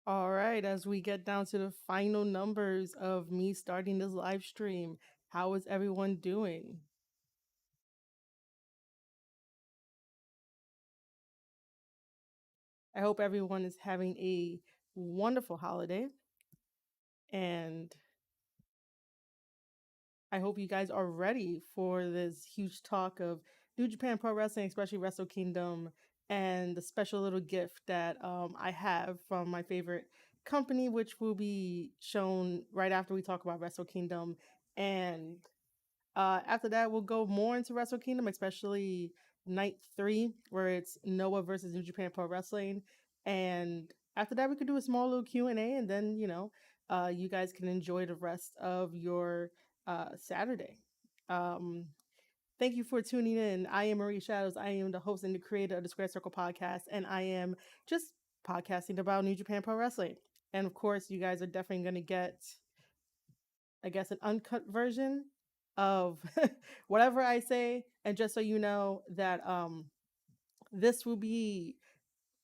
All right, as we get down to the final numbers of me starting this live stream, how is everyone doing? I hope everyone is having a wonderful holiday, and I hope you guys are ready for this huge talk of New Japan Pro Wrestling, especially Wrestle Kingdom, and the special little gift that I have from my favorite company, which will be shown right after we talk about Wrestle Kingdom. And after that, we'll go more into Wrestle Kingdom, especially night 3, where it's Noah versus New Japan Pro Wrestling. And after that, we could do a small little Q&A, and then, you guys can enjoy the rest of your Saturday. Um, Thank you for tuning in. I am Marie Shadows. I am the host and the creator of the Square Circle podcast, and I am just podcasting about New Japan Pro Wrestling. And of course, you guys are definitely going to get, I guess, an uncut version of whatever I say. And just so you know that this will be,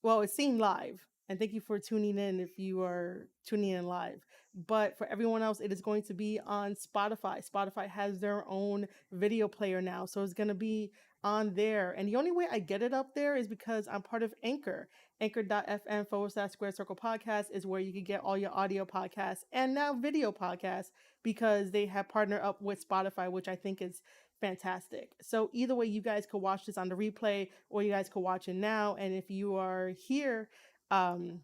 well, it seemed live. And thank you for tuning in if you are tuning in live. But for everyone else, it is going to be on Spotify. Spotify has their own video player now. So it's going to be on there. And the only way I get it up there is because I'm part of Anchor. Anchor.fm/ Square Circle Podcast is where you can get all your audio podcasts and now video podcasts because they have partnered up with Spotify, which I think is fantastic. So either way, you guys could watch this on the replay or you guys could watch it now. And if you are here, um,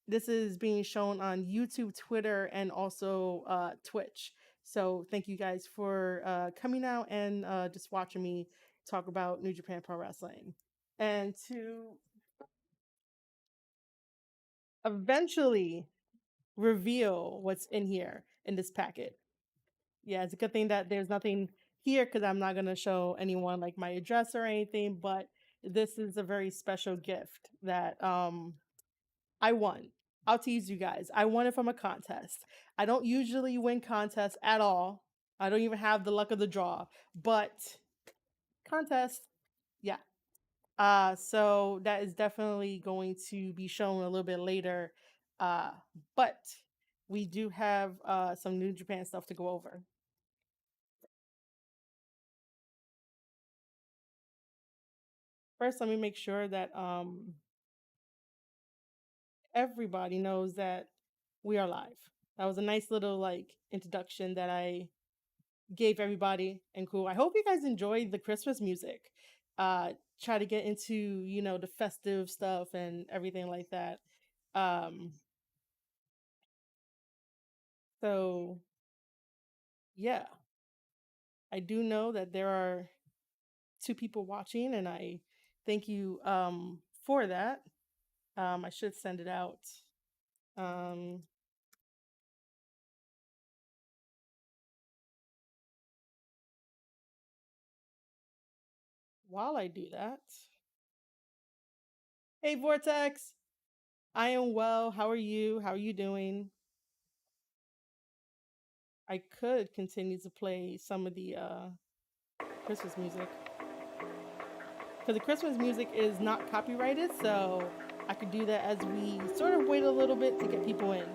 this is being shown on YouTube, Twitter, and also Twitch. So thank you guys for coming out and just watching me talk about New Japan Pro Wrestling. And to eventually reveal what's in here in this packet. Yeah, it's a good thing that there's nothing here because I'm not going to show anyone like my address or anything, but this is a very special gift that I won. I'll tease you guys. I won it from a contest. I don't usually win contests at all. I don't even have the luck of the draw, but contest, yeah. So that is definitely going to be shown a little bit later. Uh, but we do have some New Japan stuff to go over. First, let me make sure that everybody knows that we are live. That was a nice little like introduction that I gave everybody and cool. I hope you guys enjoyed the Christmas music. Try to get into, the festive stuff and everything like that. Um so yeah, I do know that there are 2 people watching and I thank you for that. I should send it out. Um while I do that. Hey Vortex, I am well. How are you? How are you doing? I could continue to play some of the Christmas music because the Christmas music is not copyrighted, so I could do that as we sort of wait a little bit to get people in.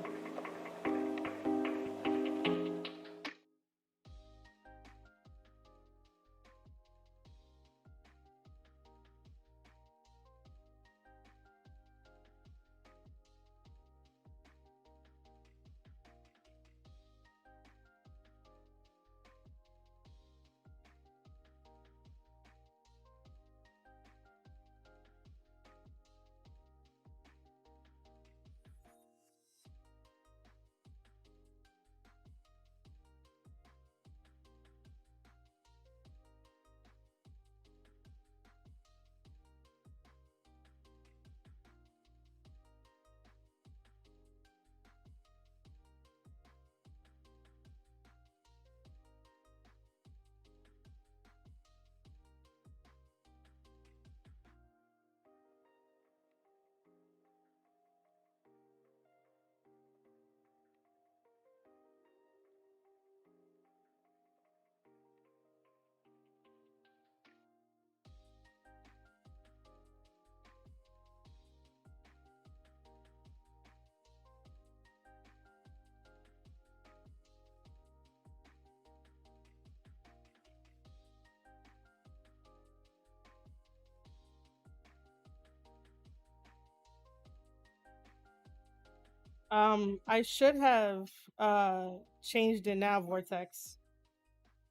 I should have uh changed it now, Vortex.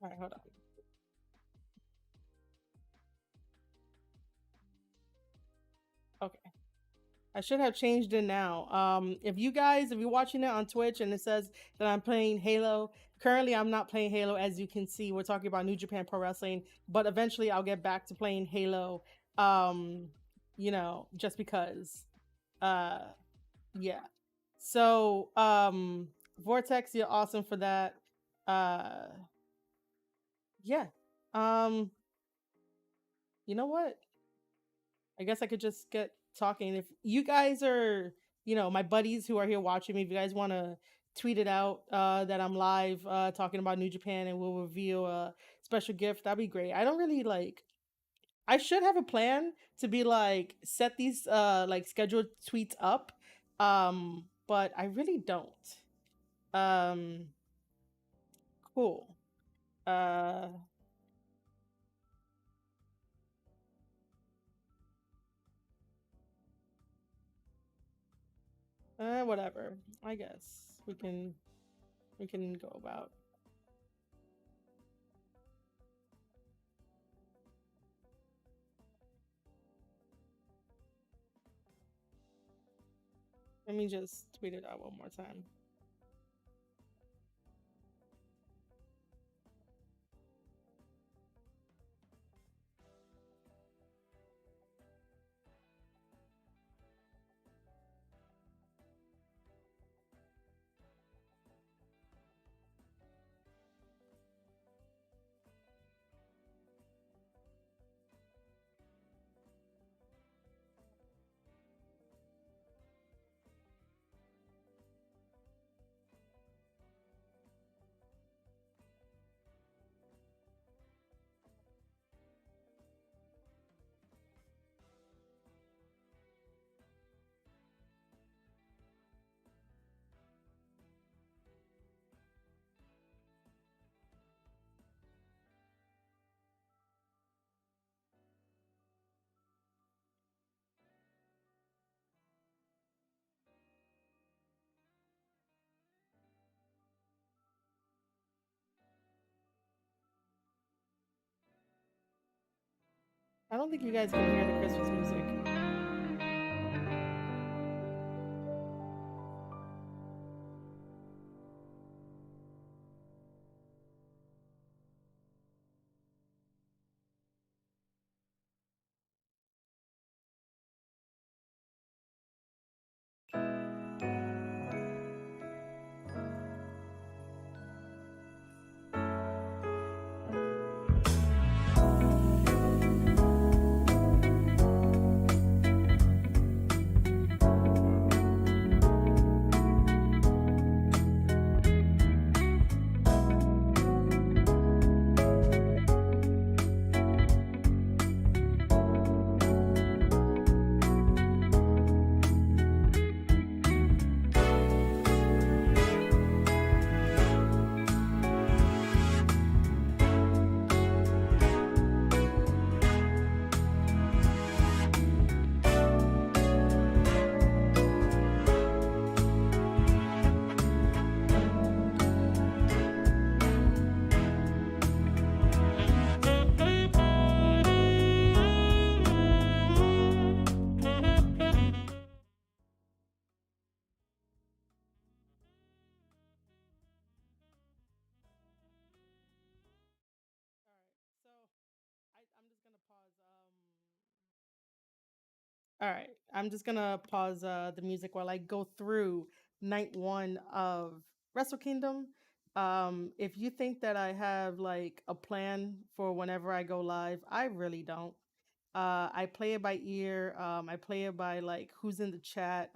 All right, hold on. Okay. I should have changed it now. If you guys, if you're watching it on Twitch and it says that I'm playing Halo, currently I'm not playing Halo. As you can see, we're talking about New Japan Pro Wrestling, but eventually I'll get back to playing Halo. Um, just because. Uh, yeah. So, Vortex, you're awesome for that. Uh, yeah. Um, you know what? I guess I could just get talking. If you guys are, my buddies who are here watching me, if you guys want to tweet it out that I'm live talking about New Japan and we'll reveal a special gift, that'd be great. I don't really like. I should have a plan to be like set these like scheduled tweets up, but I really don't. Um, cool. Uh, whatever. I guess we can go about. Let me just tweet it out one more time. I don't think you guys can hear the Christmas music. All right, so I'm just gonna pause. All right, I'm just gonna pause the music while I go through night one of Wrestle Kingdom. If you think that I have like a plan for whenever I go live, I really don't. I play it by ear. I play it by like who's in the chat,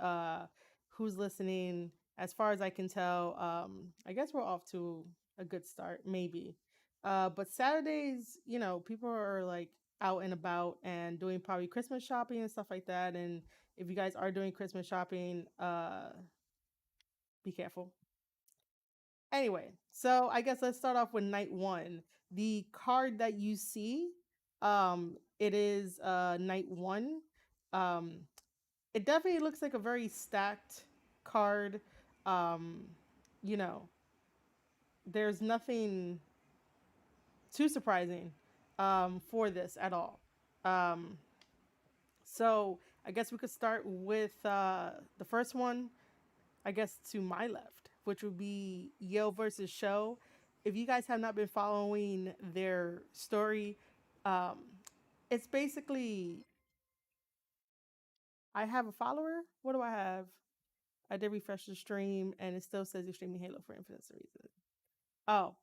who's listening. As far as I can tell, I guess we're off to a good start, maybe. But Saturdays, people are like out and about and doing probably Christmas shopping and stuff like that. And if you guys are doing Christmas shopping, be careful. Anyway, so I guess let's start off with night one. The card that you see, it is night one. Um, it definitely looks like a very stacked card. Um, you know, there's nothing too surprising for this at all. Um, so I guess we could start with the first one, I guess, to my left, which would be Yo versus Show. If you guys have not been following their story, um, it's basically I have a follower. What do I have? I did refresh the stream, and it still says you're streaming Halo for infinite reasons. Oh,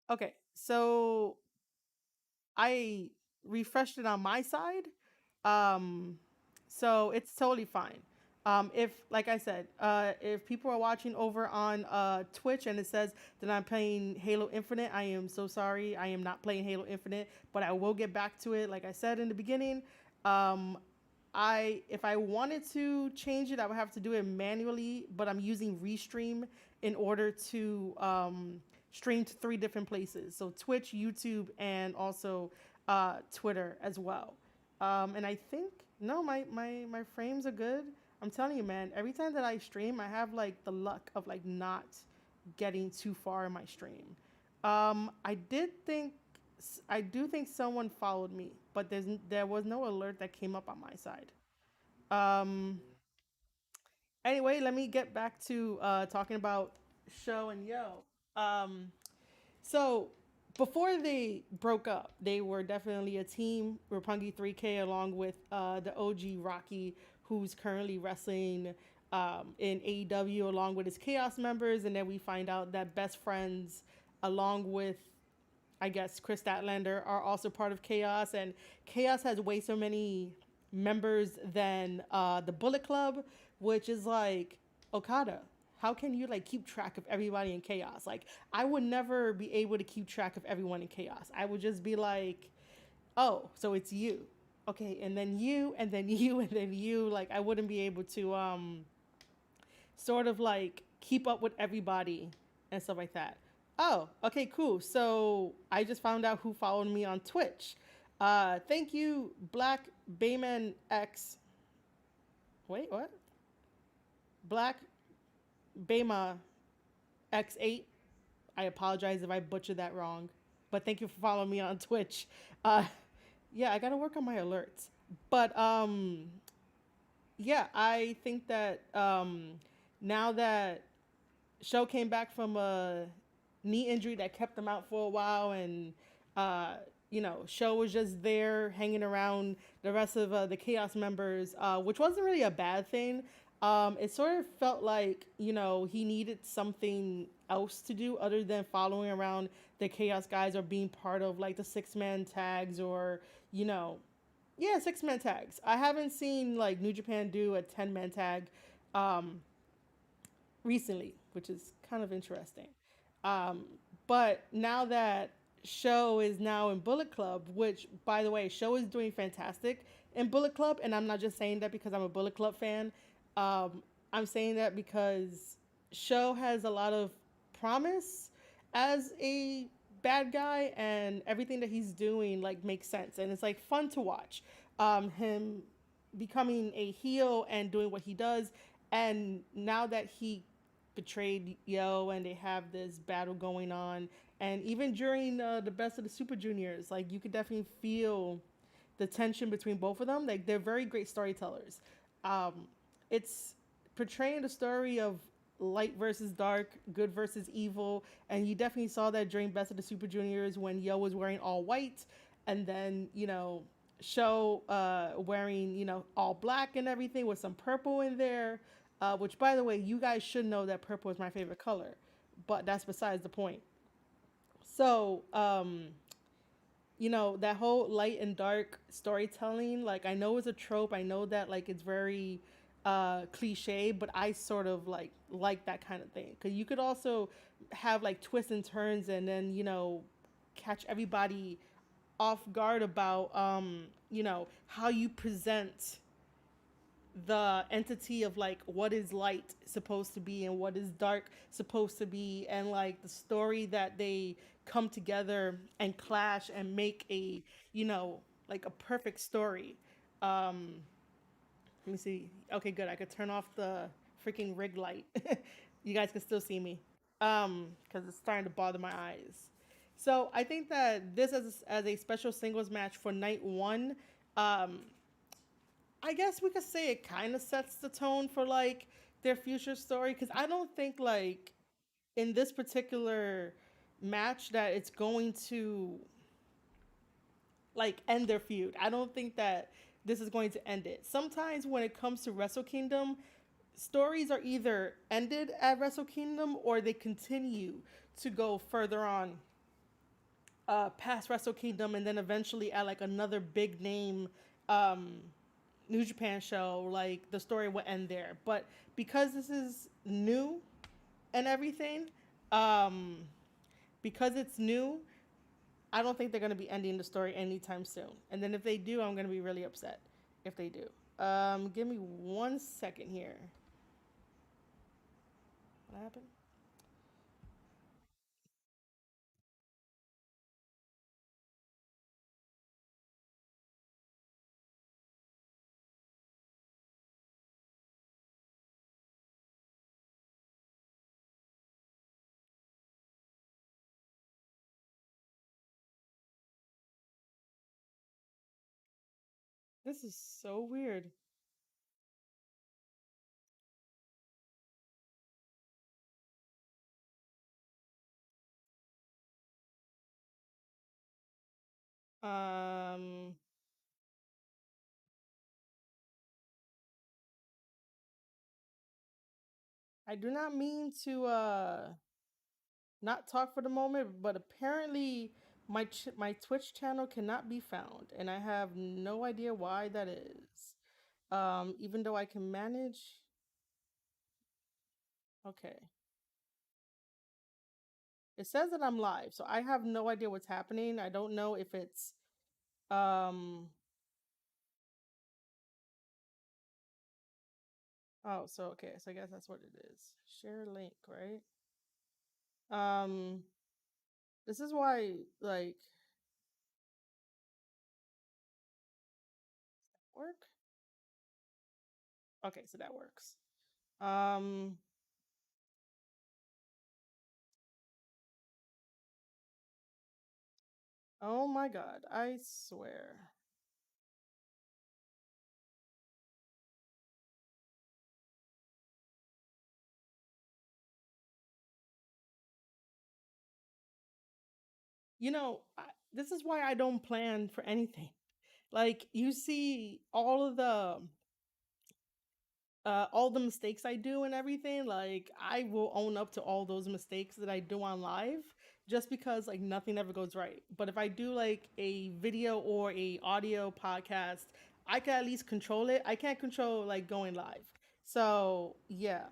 okay. So I refreshed it on my side. Um, so it's totally fine. If, like I said, if people are watching over on Twitch and it says that I'm playing Halo Infinite, I am so sorry. I am not playing Halo Infinite, but I will get back to it. Like I said in the beginning, um, if I wanted to change it, I would have to do it manually, but I'm using Restream in order to stream to three different places. So Twitch, YouTube, and also Twitter as well. And I think no, my frames are good. I'm telling you, man. Every time that I stream, I have like the luck of like not getting too far in my stream. I did think I do think someone followed me, but there was no alert that came up on my side. Um, anyway, let me get back to talking about Show and Yo. Um, so before they broke up, they were definitely a team. Roppongi 3K along with the OG Rocky, who's currently wrestling in AEW along with his Chaos members, and then we find out that Best Friends, along with I guess Chris Statlander, are also part of Chaos, and Chaos has way so many members than the Bullet Club, which is like Okada. How can you like keep track of everybody in Chaos? Like I would never be able to keep track of everyone in Chaos. I would just be like, oh, so it's you, okay, and then you, and then you, and then you. Like I wouldn't be able to sort of like keep up with everybody and stuff like that. Oh, okay, cool. So I just found out who followed me on Twitch. Thank you, Black Bayman X. Wait, what? Black Bayma X8. I apologize if I butchered that wrong, but thank you for following me on Twitch. Uh, yeah, I gotta work on my alerts. But yeah, I think that now that Show came back from a knee injury that kept him out for a while, and uh, Show was just there hanging around the rest of the Chaos members, which wasn't really a bad thing. It sort of felt like he needed something else to do other than following around the Chaos guys or being part of like the 6-man tags or you know, yeah, 6-man tags. I haven't seen like New Japan do a 10-man tag. Um, Recently, which is kind of interesting. Um, but now that Show is now in Bullet Club, which by the way, Show is doing fantastic in Bullet Club, and I'm not just saying that because I'm a Bullet Club fan. I'm saying that because Show has a lot of promise as a bad guy, and everything that he's doing like makes sense, and it's like fun to watch. Him becoming a heel and doing what he does, and now that he betrayed Yo and they have this battle going on, and even during the best of the Super Juniors, like you could definitely feel the tension between both of them. Like they're very great storytellers. um it's portraying the story of light versus dark, good versus evil, and you definitely saw that during best of the Super Juniors when Yo was wearing all white, and then Show wearing all black and everything with some purple in there, which by the way, you guys should know that purple is my favorite color, but that's besides the point. So that whole light and dark storytelling, like I know it's a trope, I know that like it's very cliche, but I sort of like that kind of thing because you could also have like twists and turns, and then catch everybody off guard about how you present the entity of like what is light supposed to be and what is dark supposed to be, and like the story that they come together and clash and make a like a perfect story. um Let me see. Okay, good. I could turn off the freaking rig light. You guys can still see me. Because it's starting to bother my eyes. So I think that this as a special singles match for night one, um, I guess we could say it kind of sets the tone for like their future story. Because I don't think like in this particular match that it's going to like end their feud. I don't think that this is going to end it. Sometimes when it comes to Wrestle Kingdom, stories are either ended at Wrestle Kingdom or they continue to go further on past Wrestle Kingdom and then eventually at like another big name New Japan show, like the story will end there. But because this is new and everything, um, because it's new, I don't think they're going to be ending the story anytime soon. And then if they do, I'm going to be really upset if they do. Give me 1 second here. What happened? This is so weird. Um, I do not mean to not talk for the moment, but apparently my Twitch channel cannot be found, and I have no idea why that is. Even though I can manage. Okay, it says that I'm live, so I have no idea what's happening. I don't know if it's um. Oh, so okay, so I guess that's what it is. Share link, right? Um, this is why like work. Okay, so that works. Um, oh my god, I swear. This is why I don't plan for anything. Like you see all the mistakes I do and everything, like I will own up to all those mistakes that I do on live just because like nothing ever goes right. But if I do like a video or a audio podcast, I can at least control it. I can't control like going live. So, yeah.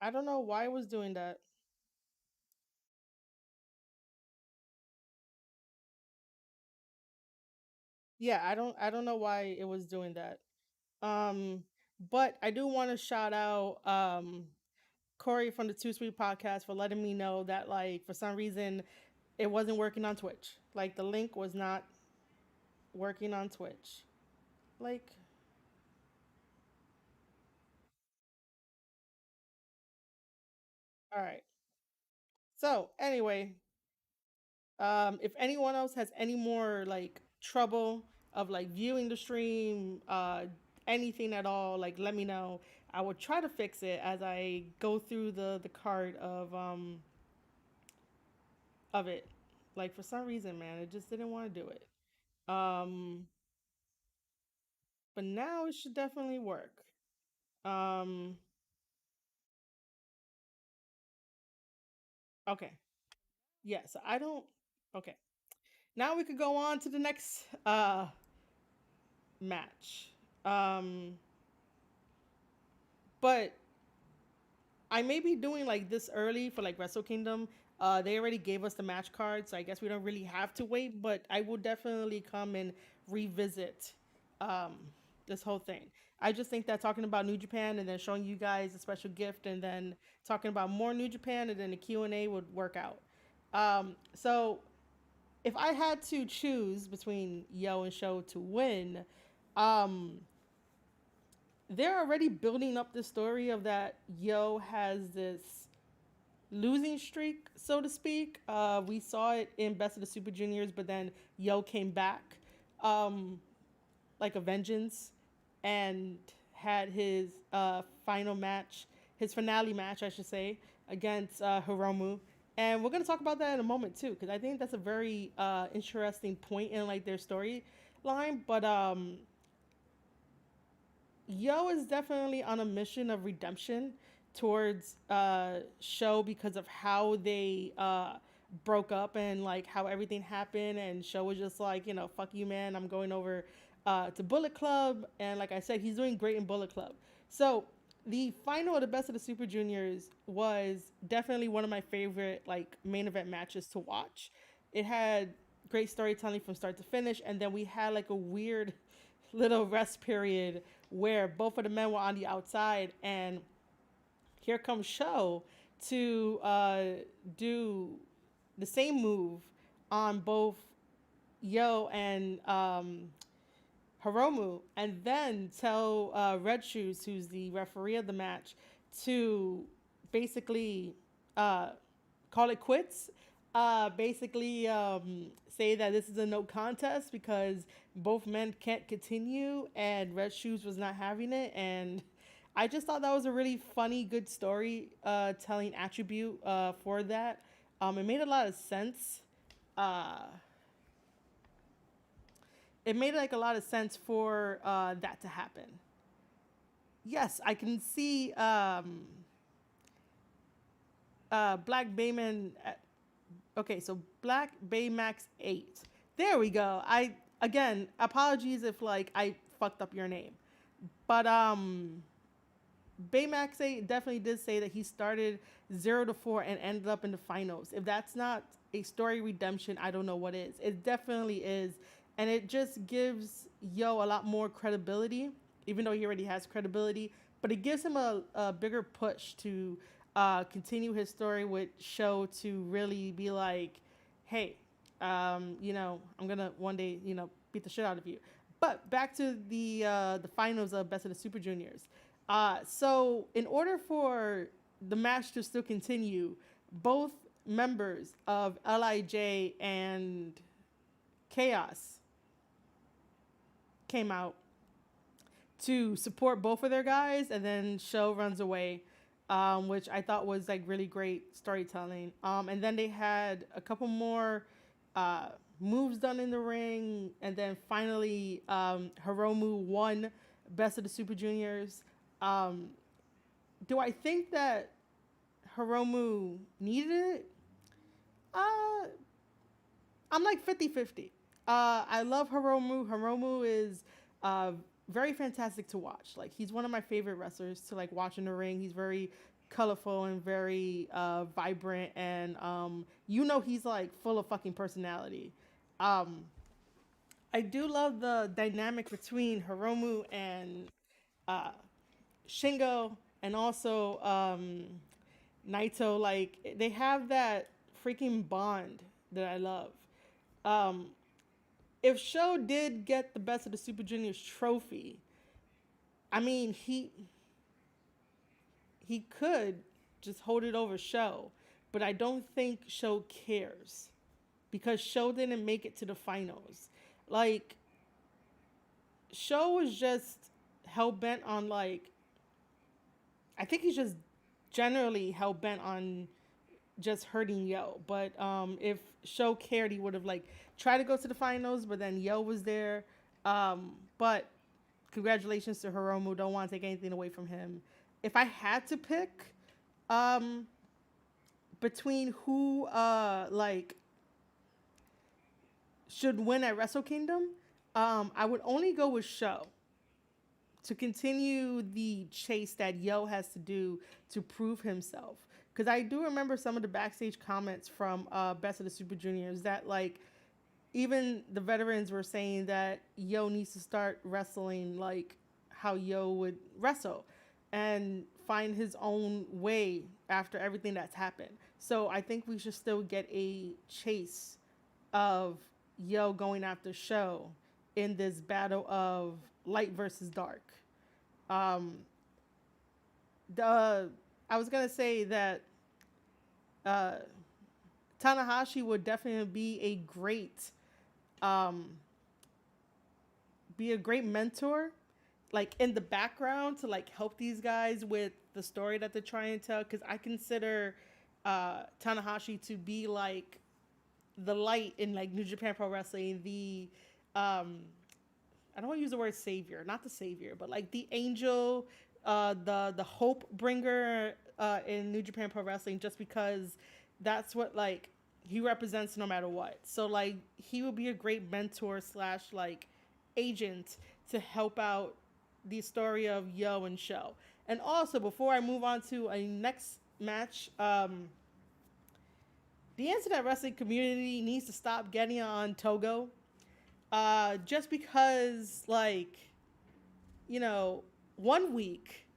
I don't know why I was doing that. Yeah, I don't know why it was doing that. Um, but I do want to shout out Corey from the Two Sweet podcast for letting me know that like for some reason it wasn't working on Twitch. Like the link was not working on Twitch. Like, all right. So anyway, if anyone else has any more like trouble of like viewing the stream, anything at all, like let me know. I will try to fix it as I go through the card of it. Like for some reason, man, it just didn't want to do it. Um, but now it should definitely work. Um, okay. Yeah, so I don't okay. Now we could go on to the next match. Um but I may be doing like this early for like Wrestle Kingdom. They already gave us the match card, so I guess we don't really have to wait, but I will definitely come and revisit this whole thing. I just think that talking about New Japan and then showing you guys a special gift and then talking about more New Japan and then the Q&A would work out. So if I had to choose between Yo and Show to win, um, they're already building up the story of that Yo has this losing streak, so to speak. We saw it in Best of the Super Juniors, but then Yo came back um, like a vengeance and had his final match, his finale match, I should say, against Hiromu. And we're gonna talk about that in a moment too, because I think that's a very interesting point in like their storyline. But Yo is definitely on a mission of redemption towards Show because of how they broke up and like how everything happened. And Show was just like, you know, fuck you, man. I'm going over to Bullet Club. And like I said, he's doing great in Bullet Club. So the final of the Best of the Super Juniors was definitely one of my favorite like main event matches to watch. It had great storytelling from start to finish. And then we had like a weird little rest period where both of the men were on the outside, and here comes Show to do the same move on both Yo and Hiromu, and then tell Red Shoes, who's the referee of the match, to basically uh, call it quits. Basically, say that this is a no contest because both men can't continue, and Red Shoes was not having it. And I just thought that was a really funny, good story telling attribute for that. It made a lot of sense. Uh, it made like a lot of sense for that to happen. Yes, I can see Black Bayman. Okay, so Black Baymax 8. There we go. I again apologies if like I fucked up your name, but Baymax 8 definitely did say that he started 0 to 4 and ended up in the finals. If that's not a story redemption, I don't know what is. It definitely is. And it just gives Yo a lot more credibility, even though he already has credibility. But it gives him a bigger push to continue his story with Show to really be like, hey, you know, I'm going to one day, you know, beat the shit out of you. But back to the finals of Best of the Super Juniors. So in order for the match to still continue, both members of LIJ and Chaos came out to support both of their guys, and then Show runs away, which I thought was like really great storytelling. And then they had a couple more moves done in the ring, and then finally Hiromu won Best of the Super Juniors. Do I think that Hiromu needed it? I'm like 50-50. I love Hiromu. Hiromu is very fantastic to watch. Like, he's one of my favorite wrestlers to like watch in the ring. He's very colorful and very vibrant, and you know, he's like full of fucking personality. I do love the dynamic between Hiromu and uh, Shingo, and also Naito. Like, they have that freaking bond that I love. Um, if Sho did get the Best of the Super Juniors trophy, I mean, he could just hold it over Sho, but I don't think Sho cares because Sho didn't make it to the finals. Like, Sho was just hell bent on like, I think he's just generally hell bent on just hurting Yo. But if Sho cared, he would have like tried to go to the finals, but then Yo was there. But congratulations to Hiromu. Don't want to take anything away from him. If I had to pick between who like should win at Wrestle Kingdom, I would only go with Sho to continue the chase that Yo has to do to prove himself. Because I do remember some of the backstage comments from Best of the Super Juniors that like even the veterans were saying that Yo needs to start wrestling like how Yo would wrestle and find his own way after everything that's happened. So I think we should still get a chase of Yo going after Show in this battle of light versus dark. Um, the I was gonna say that uh, Tanahashi would definitely um, be a great mentor, like in the background to like help these guys with the story that they're trying to tell. Because I consider Tanahashi to be like the light in like New Japan Pro Wrestling, the I don't want to use the word savior, not the savior, but like the angel, the hope bringer in New Japan Pro Wrestling, just because that's what like he represents no matter what. So like he would be a great mentor slash like agent to help out the story of Yo and Show. And also, before I move on to a next match, the internet wrestling community needs to stop getting on Togo. Just because, like, you know, one week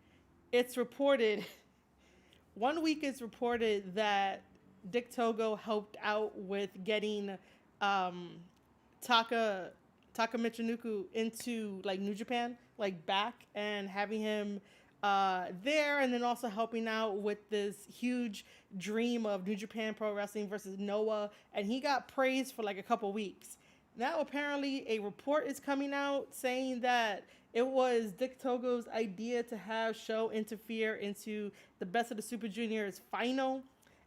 it's reported, one week it's reported that Dick Togo helped out with getting um, Taka Taka Michinoku into like New Japan, like back and having him there, and then also helping out with this huge dream of New Japan Pro Wrestling versus Noah, and he got praised for like a couple weeks. Now apparently a report is coming out saying that it was Dick Togo's idea to have Show interfere into the Best of the Super Juniors final,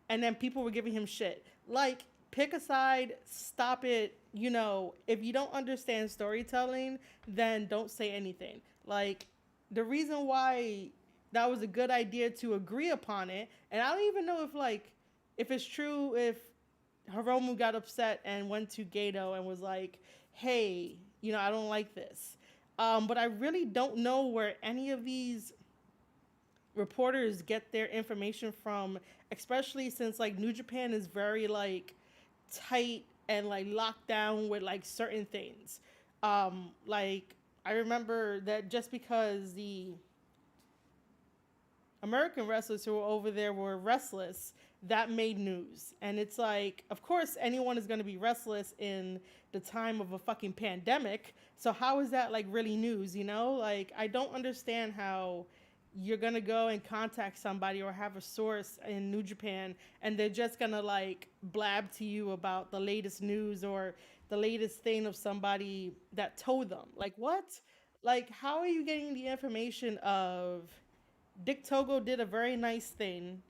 and then people were giving him shit. Like, pick a side, stop it. You know, if you don't understand storytelling, then don't say anything. Like, the reason why that was a good idea to agree upon it, and I don't even know if, like, if it's true, if Hiromu got upset and went to Gato and was like, hey, you know, I don't like this. But I really don't know where any of these reporters get their information from, especially since like New Japan is very like tight and like locked down with like certain things. Like I remember that just because the American wrestlers who were over there were restless, that made news. And it's like, of course, anyone is going to be restless in the time of a fucking pandemic. So, how is that like really news, you know? Like, I don't understand how you're going to go and contact somebody or have a source in New Japan and they're just going to like blab to you about the latest news or the latest thing of somebody that told them. Like, what? Like, how are you getting the information of Dick Togo did a very nice thing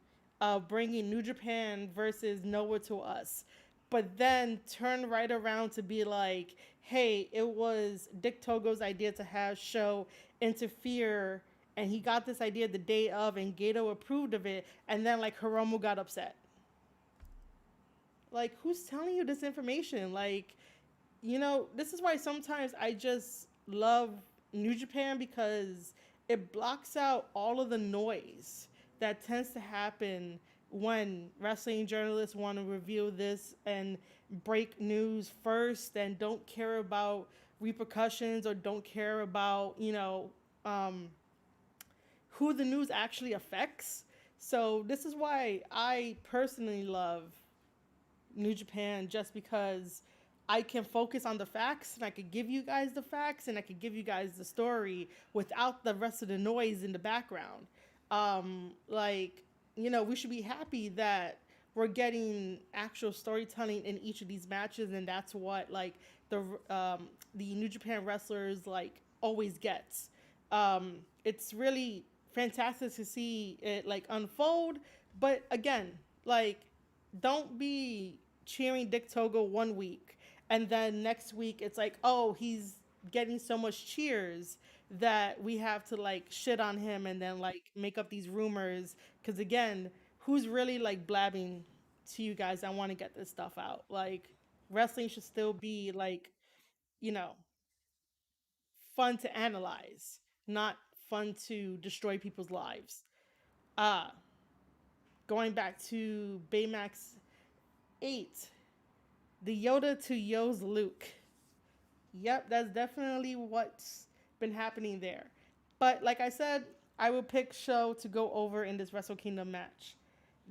of bringing New Japan versus Noah to us, but then turn right around to be like, hey, it was Dick Togo's idea to have Show interfere, and he got this idea the day of, and Gato approved of it, and then like Hiromu got upset. Like, who's telling you this information? Like, you know, this is why sometimes I just love New Japan because it blocks out all of the noise that tends to happen when wrestling journalists want to review this and break news first and don't care about repercussions or don't care about, you know, um, who the news actually affects. So this is why I personally love New Japan, just because I can focus on the facts and I could give you guys the facts and I could give you guys the story without the rest of the noise in the background. Like, you know, we should be happy that we're getting actual storytelling in each of these matches, and that's what like the New Japan wrestlers like always gets. It's really fantastic to see it like unfold, but again, like don't be cheering Dick Togo one week and then next week it's like, oh, he's getting so much cheers that we have to like shit on him and then like make up these rumors. Because again, who's really like blabbing to you guys? I want to get this stuff out. Like, wrestling should still be like, you know, fun to analyze, not fun to destroy people's lives. Uh, Going back to Baymax 8, The Yoda to Yo's Luke. Yep, that's definitely what's been happening there. But like I said, I will pick Show to go over in this Wrestle Kingdom match.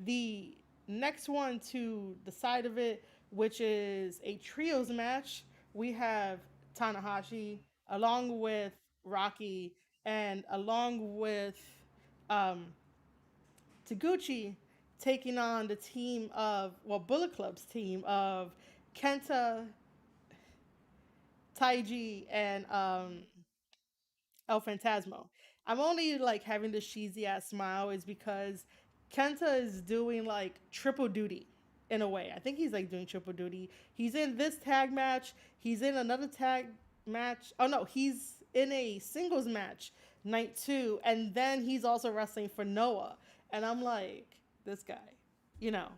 The next one to the side of it, which is a trios match, we have Tanahashi along with Rocky and along with um, Taguchi taking on the team of, well, Bullet Club's team of Kenta, Taiji, and El Fantasmo. I'm only like having this cheesy ass smile is because Kenta is doing like triple duty in a way. I think he's like doing triple duty. He's in this tag match. He's in another tag match. Oh no, he's in a singles match night two, and then he's also wrestling for Noah. And I'm like, this guy.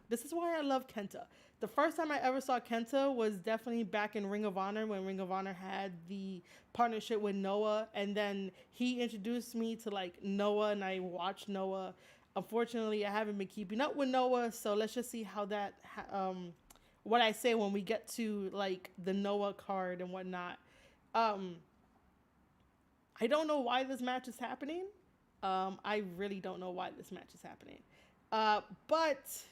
This is why I love Kenta. The first time I ever saw Kenta was definitely back in Ring of Honor when Ring of Honor had the partnership with Noah, and then he introduced me to like Noah, and I watched Noah. Unfortunately, I haven't been keeping up with Noah, so let's just see how what I say when we get to like the Noah card and whatnot. Um, I don't know why this match is happening. I really don't know why this match is happening. But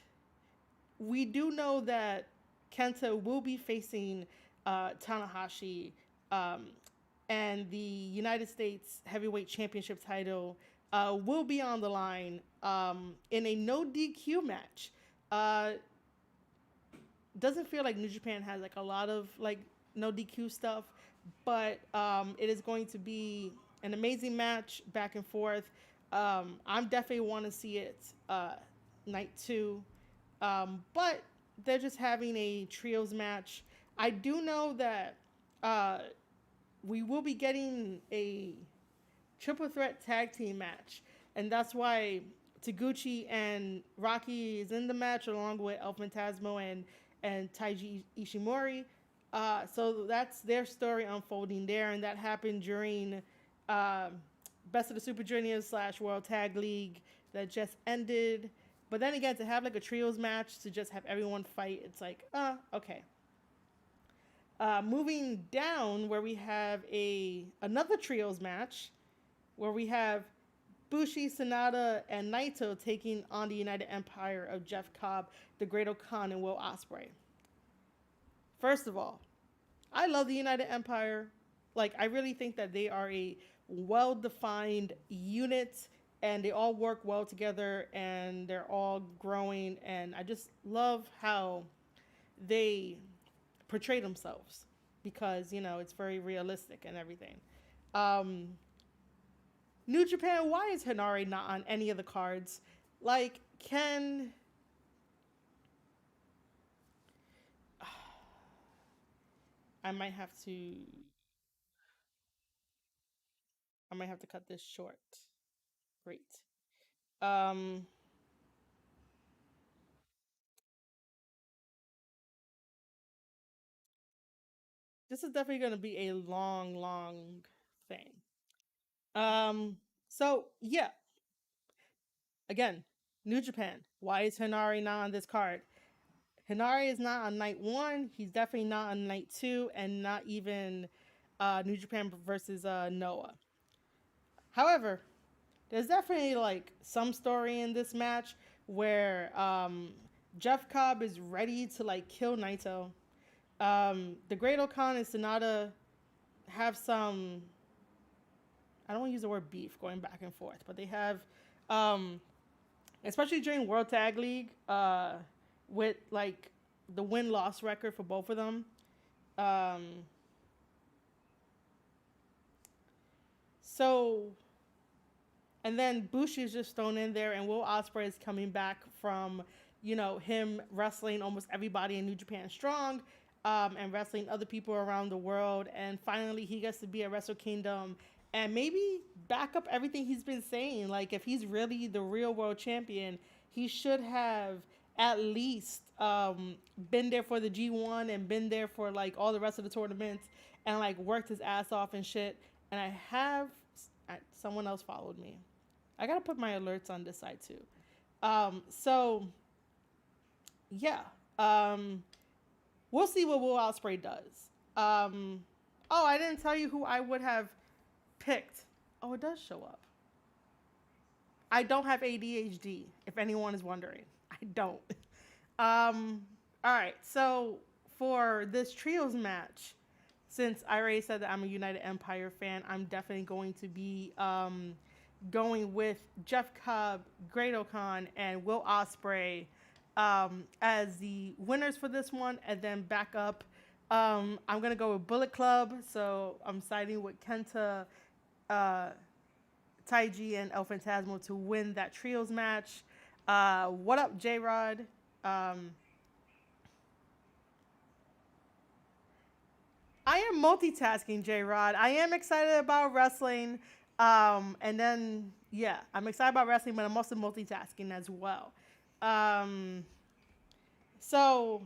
we do know that Kenta will be facing Tanahashi, um, and the United States Heavyweight Championship title will be on the line in a no DQ match. Uh, doesn't feel like New Japan has like a lot of like no DQ stuff, but it is going to be an amazing match back and forth. I'm definitely want to see it night two, but they're just having a trios match. I do know that uh, we will be getting a triple threat tag team match, and that's why Taguchi and Rocky is in the match along with El Fantasmo and Taiji Ishimori. So that's their story unfolding there, and that happened during uh, Best of the Super Juniors / World Tag League that just ended. But then again, to have like a trios match to just have everyone fight, it's like, okay. Moving down, where we have another trios match, where we have Bushi, Sonata, and Naito taking on the United Empire of Jeff Cobb, the Great Khan, and Will Ospreay. First of all, I love the United Empire. Like, I really think that they are a well-defined unit, and they all work well together, and they're all growing, and I just love how they portray themselves because, it's very realistic and everything. Um, New Japan, why is Hinari not on any of the cards? Like, I might have to cut this short. Great. Um this is definitely going to be a long, long thing. Um so yeah, again, New Japan. Why is Hinari not on this card? Hinari is not on night 1, he's definitely not on night 2, and not even New Japan versus Noah. However, there's definitely like some story in this match where Jeff Cobb is ready to like kill Naito. The Great Khan and Sonata have some, I don't want to use the word beef going back and forth, but they have, um, especially during World Tag League, with like the win loss record for both of them. Um, so And then Bushi is just thrown in there, and Will Ospreay is coming back from, him wrestling almost everybody in New Japan Strong, and wrestling other people around the world. And finally, he gets to be at Wrestle Kingdom and maybe back up everything he's been saying. Like, if he's really the real world champion, he should have at least been there for the G1 and been there for like all the rest of the tournaments and like worked his ass off and shit. And someone else followed me. I gotta put my alerts on this side too. So yeah. we'll see what Will Ospreay does. Oh, I didn't tell you who I would have picked. Oh, it does show up. I don't have ADHD, if anyone is wondering. I don't. All right, so for this trios match, since I already said that I'm a United Empire fan, I'm definitely going to be going with Jeff Cobb, Great O'Khan, and Will Ospreay as the winners for this one, and then back up. I'm gonna go with Bullet Club, so I'm siding with Kenta, uh, Taiji, and El Phantasmo to win that trios match. What up, J Rod? Um, I am multitasking, J Rod. I am excited about wrestling. And then, yeah, I'm excited about wrestling, but I'm also multitasking as well. Um, so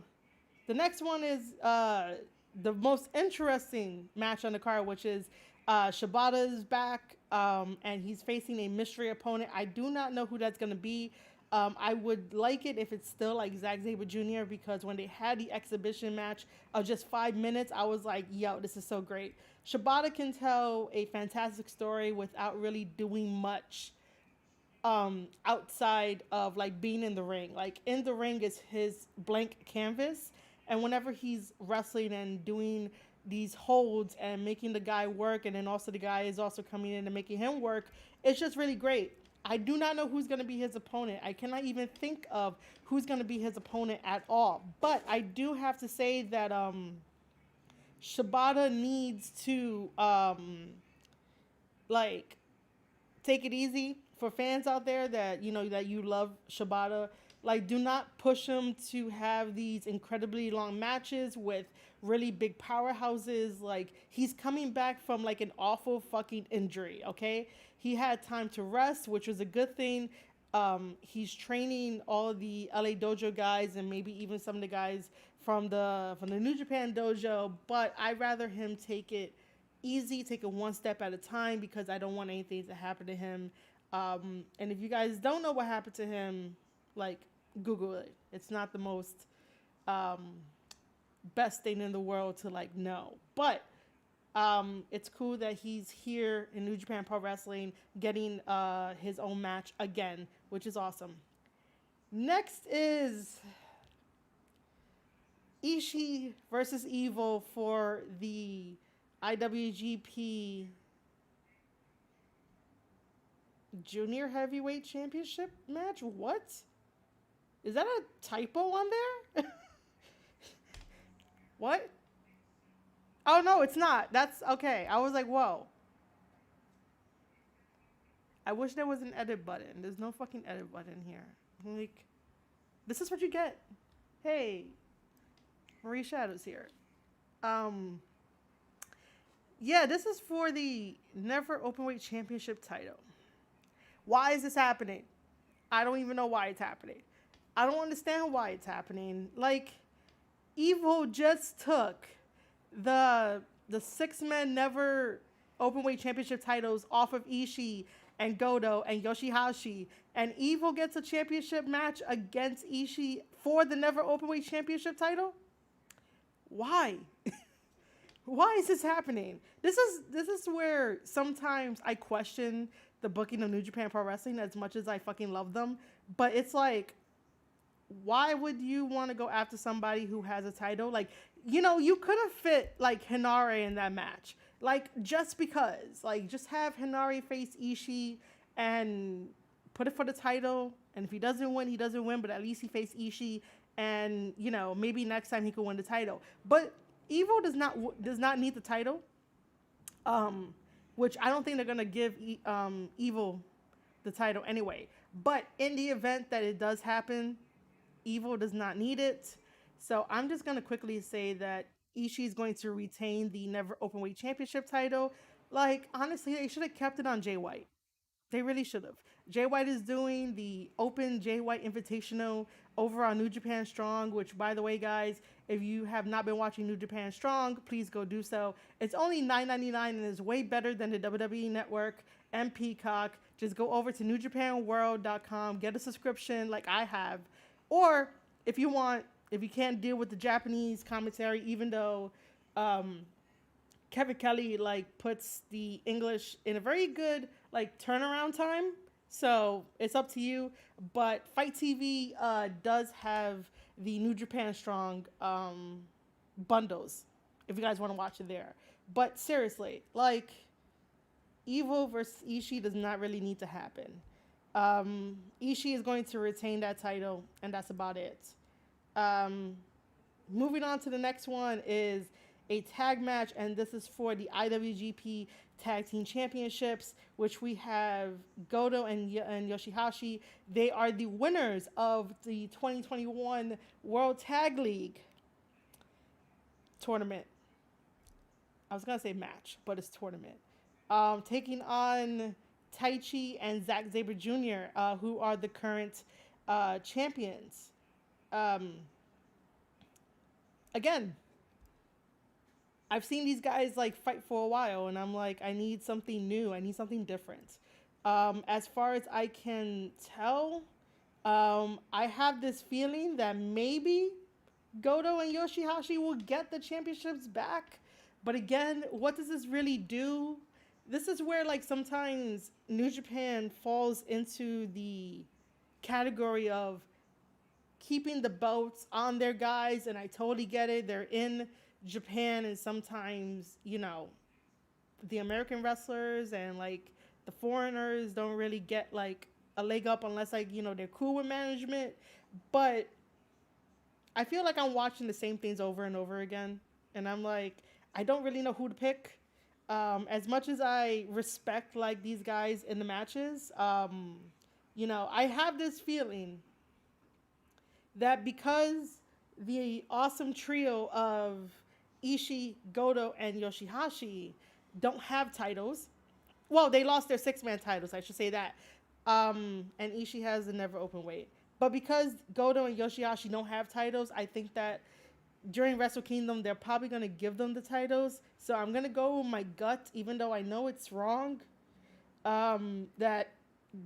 the next one is the most interesting match on the card, which is Shibata's back, and he's facing a mystery opponent. I do not know who that's going to be. I would like it if it's still like Zack Sabre Jr. because when they had the exhibition match of just 5 minutes, I was like, yo, this is so great. Shibata can tell a fantastic story without really doing much outside of like being in the ring. Like in the ring is his blank canvas, and whenever he's wrestling and doing these holds and making the guy work, and then also the guy is also coming in and making him work, it's just really great. I do not know who's going to be his opponent. I cannot even think of who's going to be his opponent at all. But I do have to say that Shibata needs to like take it easy for fans out there that you know that you love Shibata. Like, do not push him to have these incredibly long matches with really big powerhouses. Like, he's coming back from like an awful fucking injury. Okay, he had time to rest, which was a good thing. He's training all the LA Dojo guys and maybe even some of the guys from the New Japan Dojo. But I'd rather him take it easy, take it one step at a time because I don't want anything to happen to him. And if you guys don't know what happened to him, like, Google it. It's not the most um, best thing in the world to like know, but it's cool that he's here in New Japan Pro Wrestling, getting his own match again, which is awesome. Next is Ishii versus Evil for the IWGP Junior Heavyweight Championship match. What? Is that a typo on there? What? Oh, no, it's not. That's okay. I was like, whoa. I wish there was an edit button. There's no fucking edit button here. Like, this is what you get. Hey, Marie Shadow's here. Yeah, this is for the Never Openweight Championship title. Why is this happening? I don't even know why it's happening. I don't understand why it's happening. Like, Evil just took the 6-man Never Openweight Championship titles off of Ishii and Goto and Yoshihashi, and Evil gets a championship match against Ishii for the Never Openweight Championship title? Why? Why is this happening? This is where sometimes I question the booking of New Japan Pro Wrestling as much as I fucking love them. But it's like, why would you want to go after somebody who has a title? Like, you know, you could have fit like Hinare in that match. Like, just because. Like, just have Hinare face Ishii and put it for the title. And if he doesn't win, he doesn't win. But at least he faced Ishii. And, you know, maybe next time he could win the title. But Evil does not need the title. Which I don't think they're going to give Evil the title anyway. But in the event that it does happen, Evil does not need it. So I'm just going to quickly say that Ishii is going to retain the Never Openweight Championship title. Like, honestly, they should have kept it on Jay White. They really should have. Jay White is doing the Open Jay White Invitational over on New Japan Strong, which, by the way, guys, if you have not been watching New Japan Strong, please go do so. It's only $9.99 and is way better than the WWE Network and Peacock. Just go over to NewJapanWorld.com, get a subscription like I have. Or if you want if you can't deal with the Japanese commentary, even though um, Kevin Kelly like puts the English in a very good like turnaround time. So it's up to you. But Fight TV does have the New Japan Strong bundles if you guys want to watch it there. But seriously, like Evo versus Ishii does not really need to happen. Ishii is going to retain that title, and that's about it. Um, Moving on to the next one is a tag match, and this is for the IWGP Tag Team Championships, which we have Goto and Yoshihashi. They are the winners of the 2021 World Tag League tournament. I was gonna say match, but it's tournament. Taking on Taichi and Zack Sabre Jr., who are the current champions. Um, Again, I've seen these guys like fight for a while, and I'm like, I need something new. I need something different. As far as I can tell, I have this feeling that maybe Goto and Yoshihashi will get the championships back. But again, what does this really do? This is where like sometimes New Japan falls into the category of keeping the belts on their guys, and I totally get it. They're in Japan, and sometimes, the American wrestlers and like the foreigners don't really get like a leg up unless like, they're cool with management. But I feel like I'm watching the same things over and over again, and I'm like, I don't really know who to pick. As much as I respect like these guys in the matches, I have this feeling that because the awesome trio of Ishii, Goto, and Yoshihashi don't have titles. Well, they lost their six-man titles, I should say that. And Ishii has the never open weight. But because Goto and Yoshihashi don't have titles, I think that during Wrestle Kingdom, they're probably going to give them the titles. So I'm going to go with my gut, even though I know it's wrong, that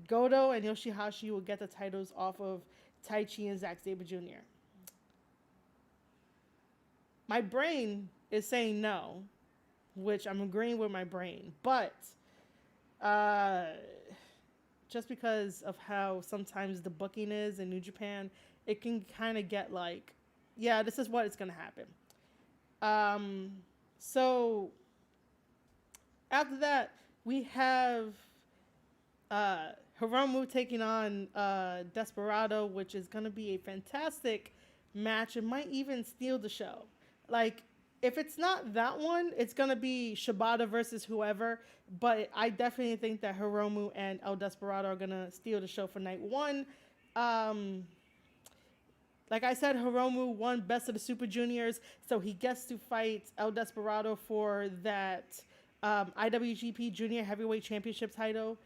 Goto and Yoshihashi will get the titles off of Taichi and Zack Sabre Jr. My brain is saying no, which I'm agreeing with my brain. But just because of how sometimes the booking is in New Japan, it can kind of get like, yeah, this is what it's going to happen. So after that, we have Hiromu taking on Desperado, which is going to be a fantastic match. It might even steal the show. Like, if it's not that one, it's going to be Shibata versus whoever. But I definitely think that Hiromu and El Desperado are going to steal the show for night one. Like I said, Hiromu won Best of the Super Juniors, so he gets to fight El Desperado for that IWGP Junior Heavyweight Championship title.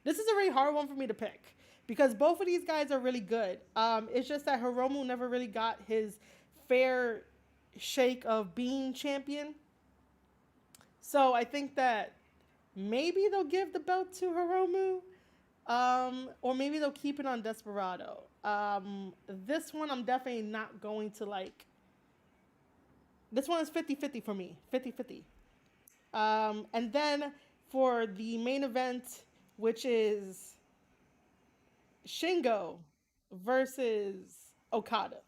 This is a really hard one for me to pick because both of these guys are really good. It's just that Hiromu never really got his fair shake of being champion. So I think that maybe they'll give the belt to Hiromu. Or maybe they'll keep it on Desperado. This one I'm definitely not going to like. This one is 50-50 for me. 50-50. And then for the main event, which is Shingo versus Okada.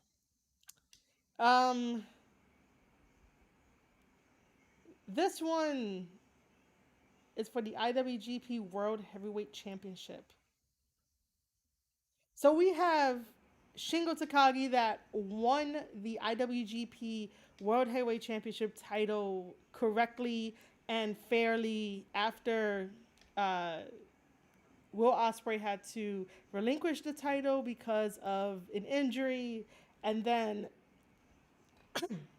This one is for the IWGP World Heavyweight Championship. So we have Shingo Takagi that won the IWGP World Heavyweight Championship title correctly and fairly after Will Ospreay had to relinquish the title because of an injury, and then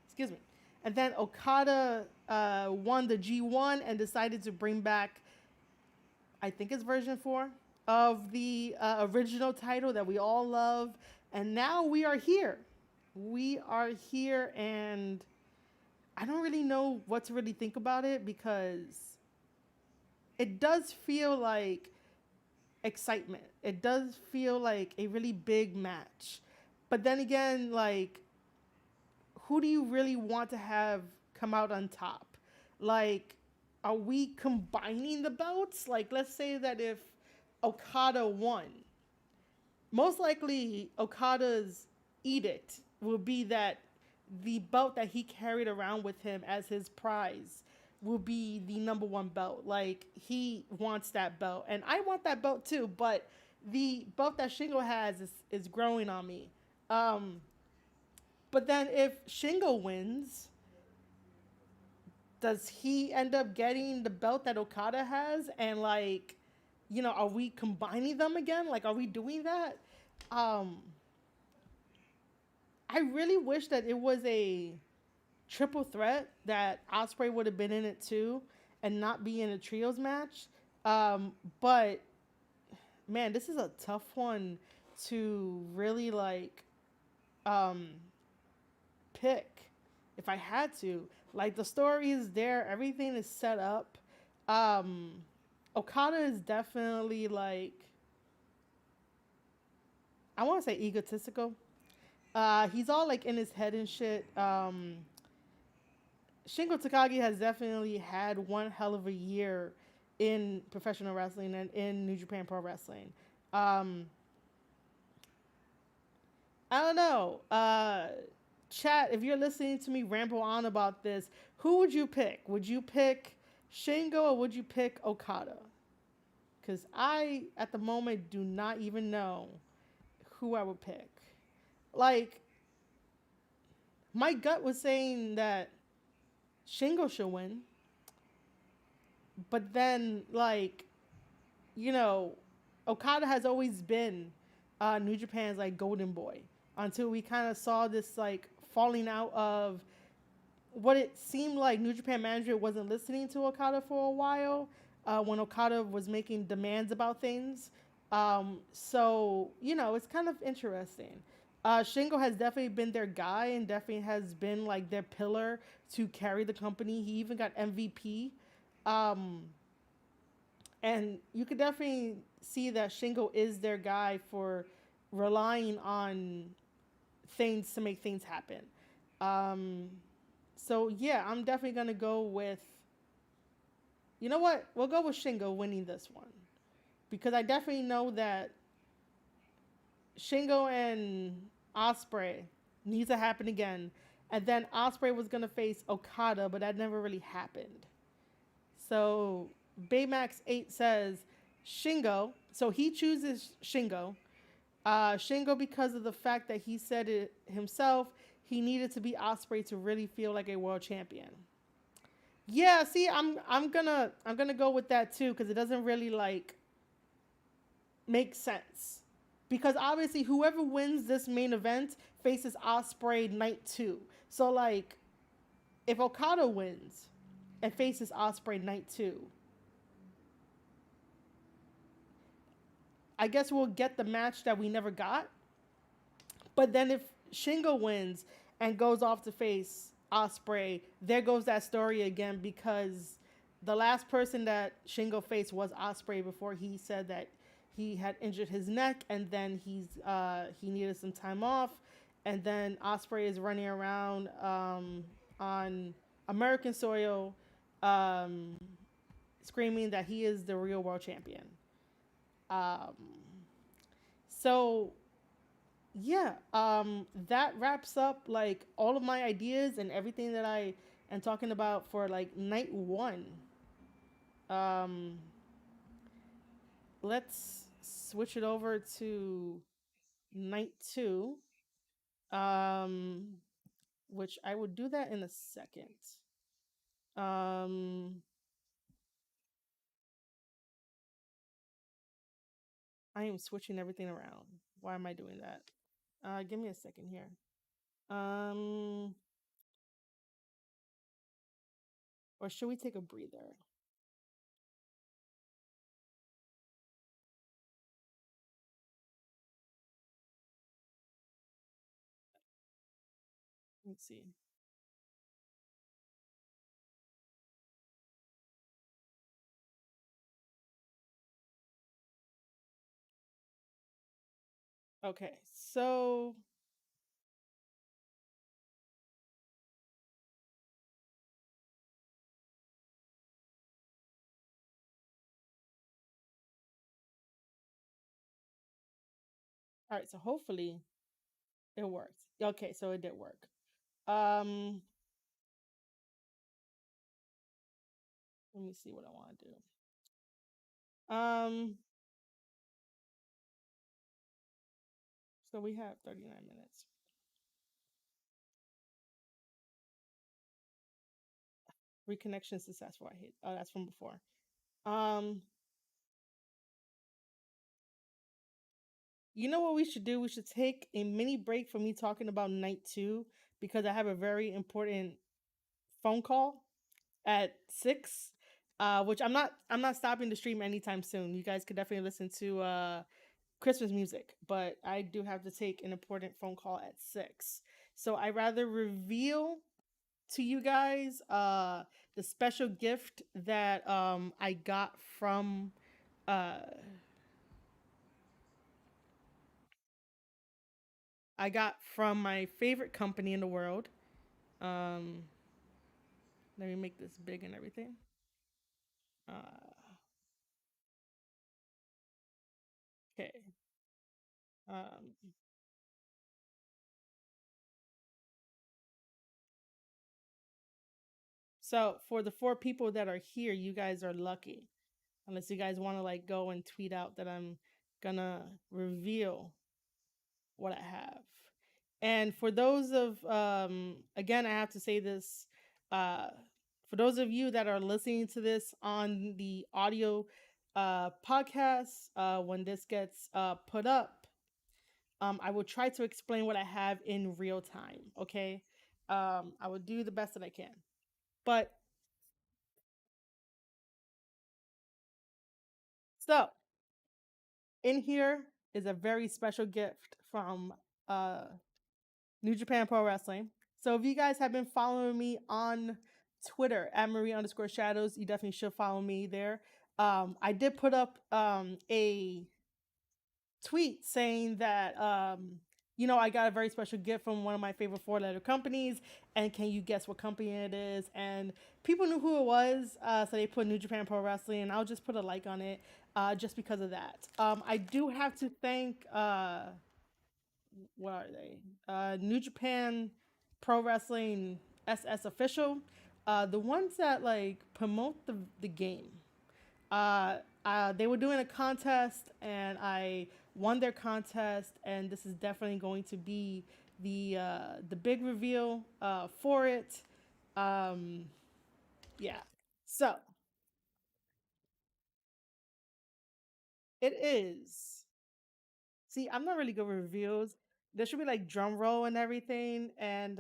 excuse me, and then Okada won the G1 and decided to bring back, I think it's version 4 of the original title that we all love. And now we are here. We are here, and I don't really know what to really think about it because it does feel like excitement. It does feel like a really big match. But then again, like, who do you really want to have come out on top? Like, are we combining the belts? Like, let's say that if Okada won, most likely Okada's edict will be that the belt that he carried around with him as his prize will be the number one belt. Like, he wants that belt, and I want that belt too. But the belt that Shingo has is growing on me. Um, but then if Shingo wins, does he end up getting the belt that Okada has? And like, are we combining them again? Like, are we doing that? Um, I really wish that it was a triple threat that Osprey would have been in it too, and not be in a trios match. But man, this is a tough one to really like um, pick. If I had to, like, the story is there, everything is set up. Um, Okada is definitely like, I want to say egotistical. He's all like in his head and shit. Shingo Takagi has definitely had one hell of a year in professional wrestling and in New Japan Pro Wrestling. Um, I don't know. Chat, if you're listening to me ramble on about this, who would you pick? Would you pick Shingo or would you pick Okada? Because I, at the moment, do not even know who I would pick. Like, my gut was saying that Shingo should win, but then, like, you know, Okada has always been New Japan's like golden boy until we kind of saw this like falling out of what it seemed like New Japan management wasn't listening to Okada for a while when Okada was making demands about things. So, it's kind of interesting. Shingo has definitely been their guy and definitely has been like their pillar to carry the company. He even got MVP. Um, and you could definitely see that Shingo is their guy for relying on things to make things happen. Um, so yeah, I'm definitely gonna go with. You know what? We'll go with Shingo winning this one because I definitely know that Shingo and Osprey needs to happen again, and then Osprey was gonna face Okada, but that never really happened. So Baymax 8 says Shingo. So he chooses Shingo. Shingo because of the fact that he said it himself. He needed to be Osprey to really feel like a world champion. Yeah, see, I'm gonna go with that too because it doesn't really like make sense. Because obviously, whoever wins this main event faces Osprey night 2. So like, if Okada wins and faces Osprey night 2, I guess we'll get the match that we never got. But then if Shingo wins and goes off to face Osprey, there goes that story again because the last person that Shingo faced was Osprey before he said that he had injured his neck and then he needed some time off, and then Osprey is running around on American soil um, screaming that he is the real world champion. Um, so yeah, that wraps up like all of my ideas and everything that I am talking about for like night 1. Um, let's switch it over to night 2. Um, which I would do that in a second. Um, I am switching everything around. Why am I doing that? Give me a second here. Um, or should we take a breather? Let's see. Okay, so all right, so hopefully it works. Okay, so it did work. Um, Let me see what I want to do. So we have 39 minutes. Reconnection successful. I hate. Oh, that's from before. Um, you know what we should do? We should take a mini break from me talking about night two because I have a very important phone call at 6. Which I'm not stopping the stream anytime soon. You guys could definitely listen to Christmas music, but I do have to take an important phone call at 6. So I rather reveal to you guys the special gift that uh I got from my favorite company in the world. Um Let me make this big and everything. Okay. Um so for the 4 people that are here, you guys are lucky. Unless you guys want to like go and tweet out that I'm gonna reveal what I have. And for those of again, I have to say this uh for those of you that are listening to this on the audio podcast, when this gets put up, I will try to explain what I have in real time, okay? I will do the best that I can. But so in here is a very special gift from uh New Japan Pro Wrestling. So if you guys have been following me on Twitter at Marie_Shadows, you definitely should follow me there. I did put up a tweet saying that I got a very special gift from one of my favorite 4-letter companies, and can you guess what company it is? And people knew who it was, so they put New Japan Pro Wrestling, and I'll just put a like on it, just because of that. I do have to thank what are they? New Japan Pro Wrestling SS official, the ones that like promote the game. They were doing a contest, and I won their contest, and this is definitely going to be the big reveal for it. Um, yeah. So it is. See, I'm not really good with reveals. There should be like drum roll and everything, and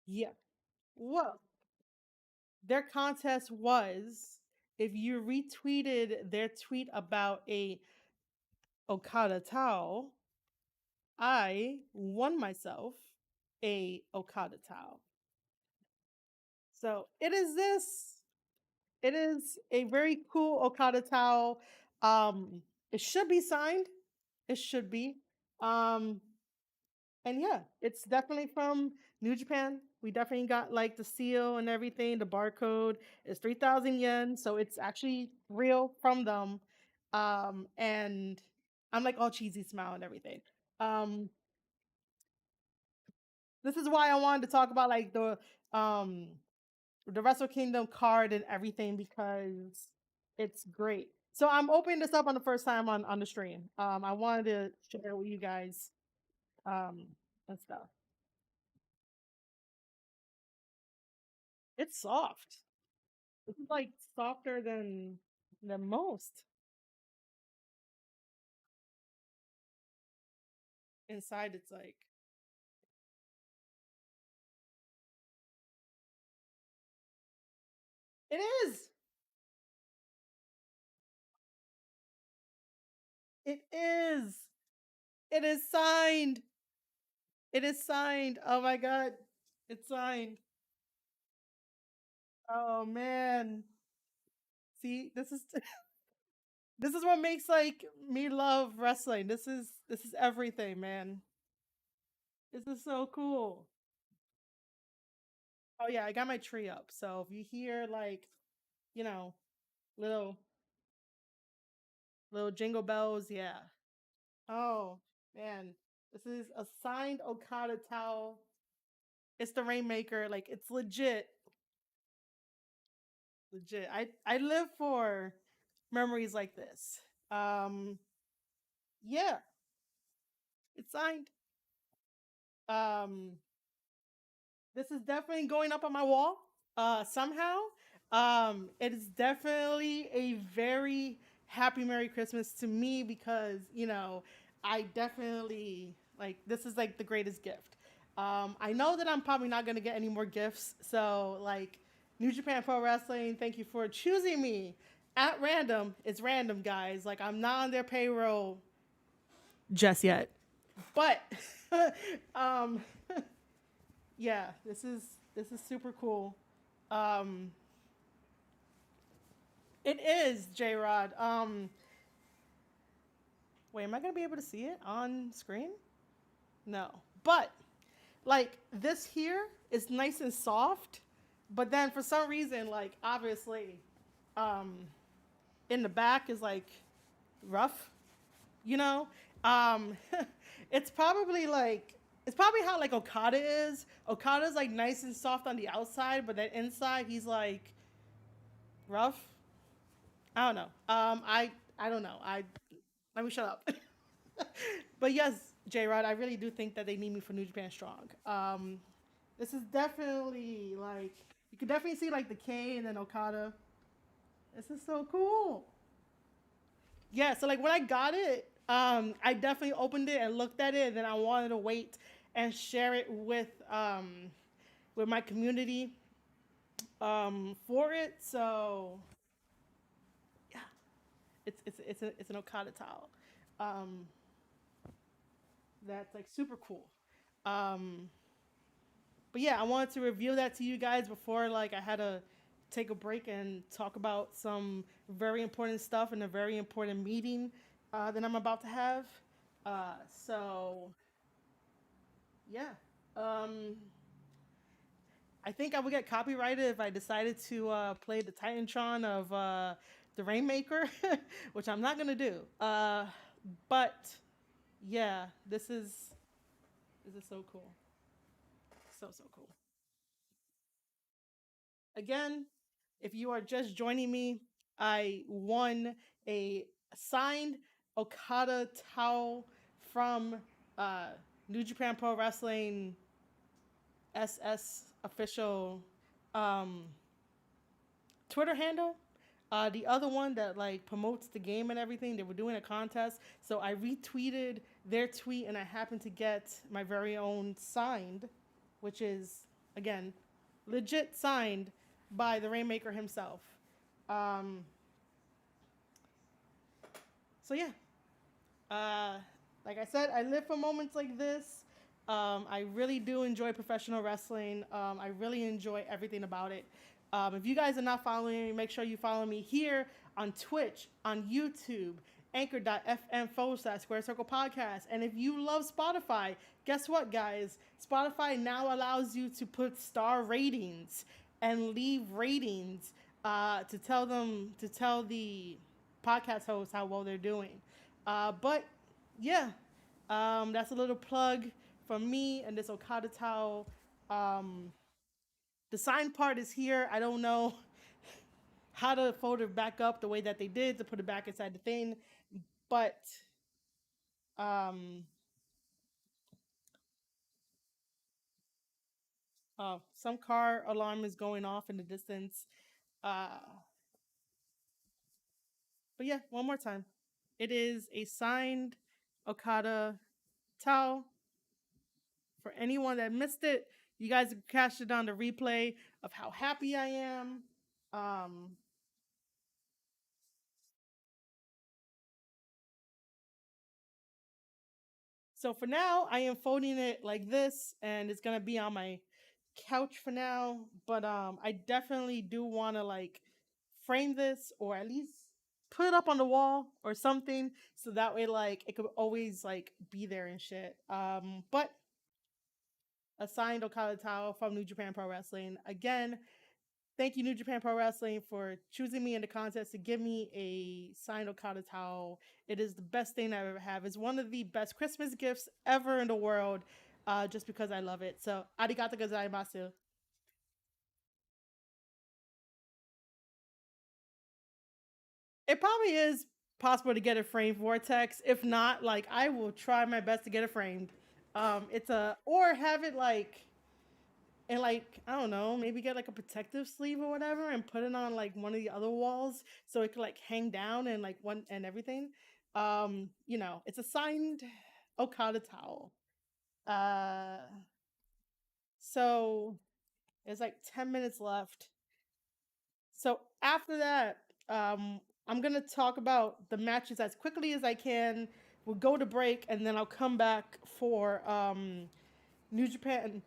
yeah. Well, their contest was if you retweeted their tweet about a Okada towel, I won myself a Okada towel. So it is this. It is a very cool Okada towel. It should be signed. It should be. Um, And yeah, it's definitely from New Japan. We definitely got like the seal and everything. The barcode is 3,000 yen, so it's actually real from them. And I'm like all cheesy smile and everything. Um, this is why I wanted to talk about like the Wrestle Kingdom card and everything because it's great. So I'm opening this up on the first time on the stream. I wanted to share with you guys um and stuff. It's soft. This is like softer than most. Inside, it's like it is. It is. It is signed. It is signed. Oh my god, it's signed. Oh man. See, this is This is what makes like me love wrestling. This is everything, man. This is so cool. Oh yeah, I got my tree up. So if you hear like, you know, little little jingle bells, yeah. Oh man, this is a signed Okada towel. It's the Rainmaker. Like it's legit, legit. I live for memories like this. Um, yeah, it's signed. Um, this is definitely going up on my wall. Somehow. It is definitely a very happy Merry Christmas to me because I definitely like this is like the greatest gift. I know that I'm probably not gonna get any more gifts, so like New Japan Pro Wrestling, thank you for choosing me at random. It's random, guys. Like I'm not on their payroll just yet, but um, yeah, this is super cool. Um, it is J Rod. Wait, am I gonna be able to see it on screen? No, but like this here is nice and soft, but then for some reason, like obviously, um, in the back is like rough. You know, um, it's probably how like Okada is. Okada's like nice and soft on the outside, but then inside he's like rough. I don't know. I don't know. I Let me shut up. But yes, J Rod, I really do think that they need me for New Japan Strong. This is definitely like you can definitely see like the K and then Okada. This is so cool. Yeah, so like when I got it, I definitely opened it and looked at it, and then I wanted to wait and share it with my community for it. So yeah, it's an Okada towel. Um, that's like super cool. Um, but yeah, I wanted to reveal that to you guys before like I had to take a break and talk about some very important stuff in a very important meeting that I'm about to have. So yeah, um, I think I would get copyrighted if I decided to play the Titantron of the Rainmaker, which I'm not gonna do. But yeah, this is so cool, so cool. Again, if you are just joining me, I won a signed Okada towel from uh, New Japan Pro Wrestling SS official um, Twitter handle. The other one that like promotes the game and everything, they were doing a contest, so I retweeted their tweet, and I happened to get my very own signed, which is again legit signed by the Rainmaker himself. Um, so yeah, uh, like I said, I live for moments like this. I really do enjoy professional wrestling. I really enjoy everything about it. If you guys are not following me, make sure you follow me here on Twitch, on YouTube, anchor.fm/Square Circle Podcast. And if you love Spotify, guess what, guys? Spotify now allows you to put star ratings and leave ratings to tell the podcast hosts how well they're doing. But yeah, that's a little plug from me and this Okada towel. Um, the sign part is here. I don't know how to fold it back up the way that they did to put it back inside the thing, but um, some car alarm is going off in the distance. Uh, but yeah, one more time. It is a signed Okada towel. For anyone that missed it, you guys can catch it on the replay of how happy I am. Um, so for now, I am folding it like this, and it's gonna be on my couch for now. But I definitely do want to like frame this or at least put it up on the wall or something, so that way like it could always like be there and shit. But a signed Okada towel from New Japan Pro Wrestling. Again, thank you, New Japan Pro Wrestling, for choosing me in the contest to give me a signed Okada towel. It is the best thing I've ever had. It's one of the best Christmas gifts ever in the world, just because I love it. So, arigato gozaimasu. It probably is possible to get it framed vortex. If not, like I will try my best to get it framed. It's a or have it like and like I don't know, maybe get like a protective sleeve or whatever, and put it on like one of the other walls so it could like hang down and like one and everything. It's a signed Okada towel. Uh, so it's like 10 minutes left. So after that, I'm gonna talk about the matches as quickly as I can. We'll go to break, and then I'll come back for New Japan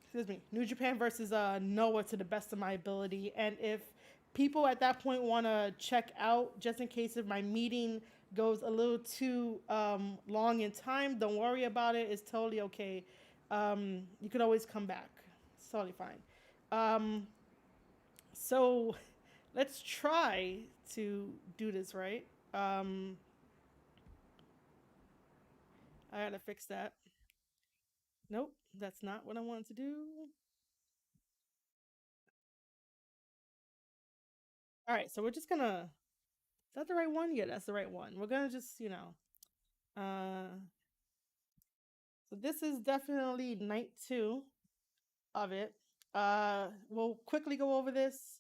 excuse me, New Japan versus Noah to the best of my ability. And if people at that point want to check out, just in case if my meeting goes a little too long in time, don't worry about it. It's totally okay. You could always come back. It's totally fine. So let's try to do this right. I gotta fix that. Nope, that's not what I wanted to do. All right, so we're just gonna. Is that the right one? Yeah, that's the right one. We're gonna just, so this is definitely night two of it. We'll quickly go over this,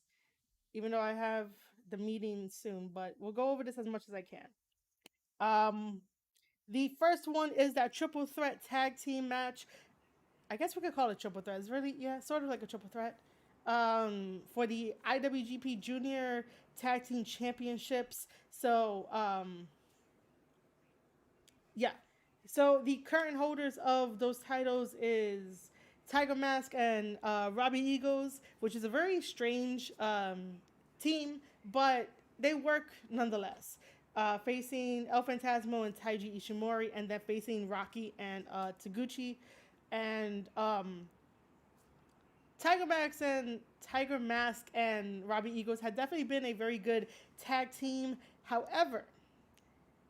even though I have the meeting soon, but we'll go over this as much as I can. Um, the first one is that triple threat tag team match. I guess we could call it triple threat. It's really, yeah, sort of like a triple threat. For the IWGP Junior Tag Team Championships. So, yeah. So the current holders of those titles is Tiger Mask and Robbie Eagles, which is a very strange team, but they work nonetheless. Facing El Phantasmo and Taiji Ishimori, and then facing Rocky and Taguchi. And Tiger Mask and Robbie Eagles had definitely been a very good tag team. However,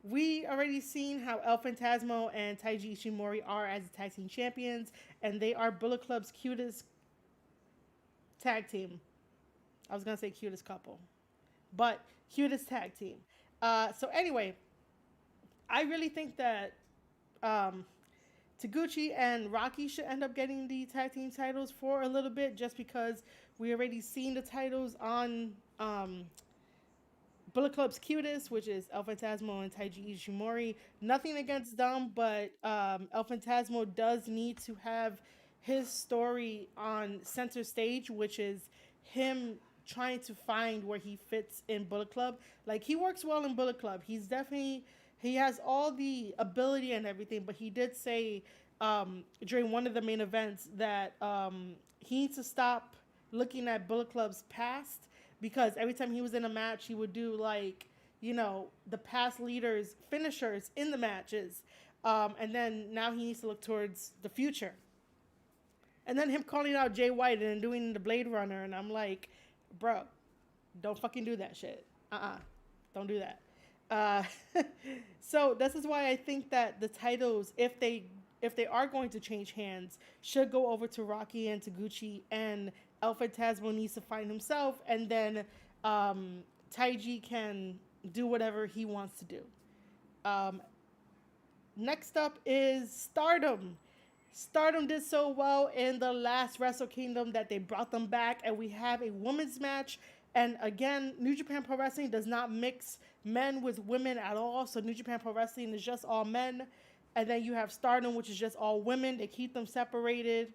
we already seen how El Phantasmo and Taiji Ishimori are as tag team champions, and they are Bullet Club's cutest tag team. I was gonna say cutest couple, but cutest tag team. So anyway, I really think that um, Taguchi and Rocky should end up getting the tag team titles for a little bit, just because we already seen the titles on Bullet Club's cutest, which is El Phantasmo and Taiji Ishimori. Nothing against them, but El Phantasmo does need to have his story on center stage, which is him trying to find where he fits in Bullet Club. Like he works well in Bullet Club. He has all the ability and everything, but he did say during one of the main events that he needs to stop looking at Bullet Club's past, because every time he was in a match, he would do like, the past leaders' finishers in the matches. And then now he needs to look towards the future. And then him calling out Jay White and doing the Blade Runner. And I'm like, bro, don't fucking do that shit. Don't do that. So this is why I think that the titles, if they are going to change hands, should go over to Rocky and Taguchi, and El Phantasmo needs to find himself, and then Taiji can do whatever he wants to do. Um, Next up is Stardom. Stardom did so well in the last Wrestle Kingdom that they brought them back, and we have a women's match. And again, New Japan Pro Wrestling does not mix men with women at all. So New Japan Pro Wrestling is just all men. And then you have Stardom, which is just all women. They keep them separated.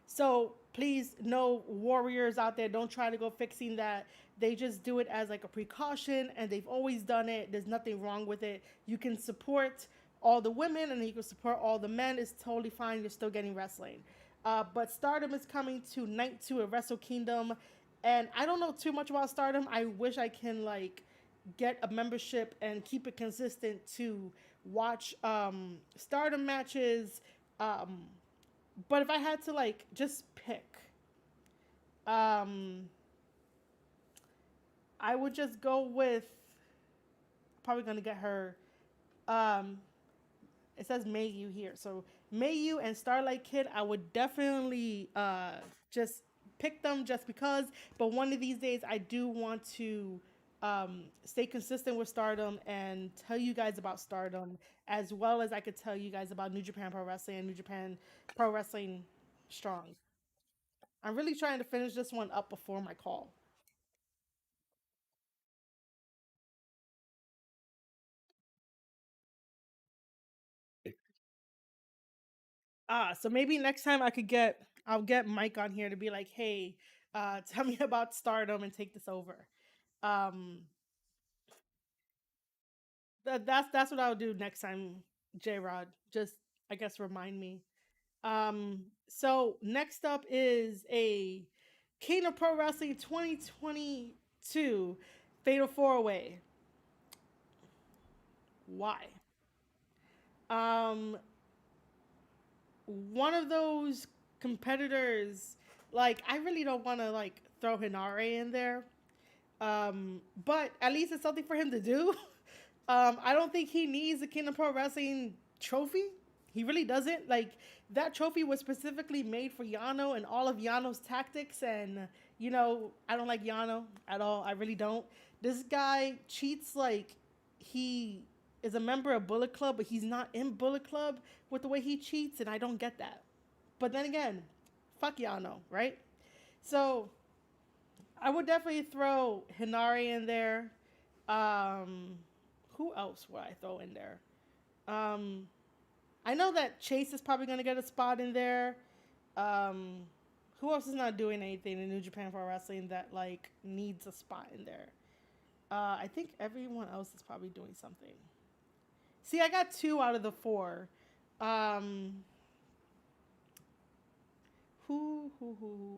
So please, no warriors out there, don't try to go fixing that. They just do it as like a precaution, and they've always done it. There's nothing wrong with it. You can support all the women, and then you can support all the men. It's totally fine. You're still getting wrestling. But Stardom is coming to night two of Wrestle Kingdom And I don't know too much about Stardom. I wish I can like get a membership and keep it consistent to watch Stardom matches. Um, but if I had to like just pick, um, I would just go with probably gonna get her. Um, it says Mayu here, so Mayu and Starlight Kid, I would definitely just pick them just because. But one of these days, I do want to stay consistent with Stardom and tell you guys about Stardom, as well as I could tell you guys about New Japan Pro Wrestling and New Japan Pro Wrestling Strong. I'm really trying to finish this one up before my call. So maybe next time I'll get Mike on here to be like, hey, tell me about Stardom and take this over. Um, that's what I'll do next time, J Rod. Just I guess remind me. So next up is a King of Pro Wrestling 2022 Fatal Four Way. Why? Um, one of those competitors, like I really don't want to like throw Hinare in there. But at least it's something for him to do. I don't think he needs the Kingdom Pro Wrestling trophy. He really doesn't. Like that trophy was specifically made for Yano and all of Yano's tactics. And I don't like Yano at all. I really don't. This guy cheats like he is a member of Bullet Club, but he's not in Bullet Club with the way he cheats, and I don't get that. But then again, fuck Yano, right? So I would definitely throw Hinari in there. Um, who else would I throw in there? Um, I know that Chase is probably going to get a spot in there. Um, who else is not doing anything in New Japan Pro Wrestling that like needs a spot in there? I think everyone else is probably doing something. See, I got two out of the four. Um, who?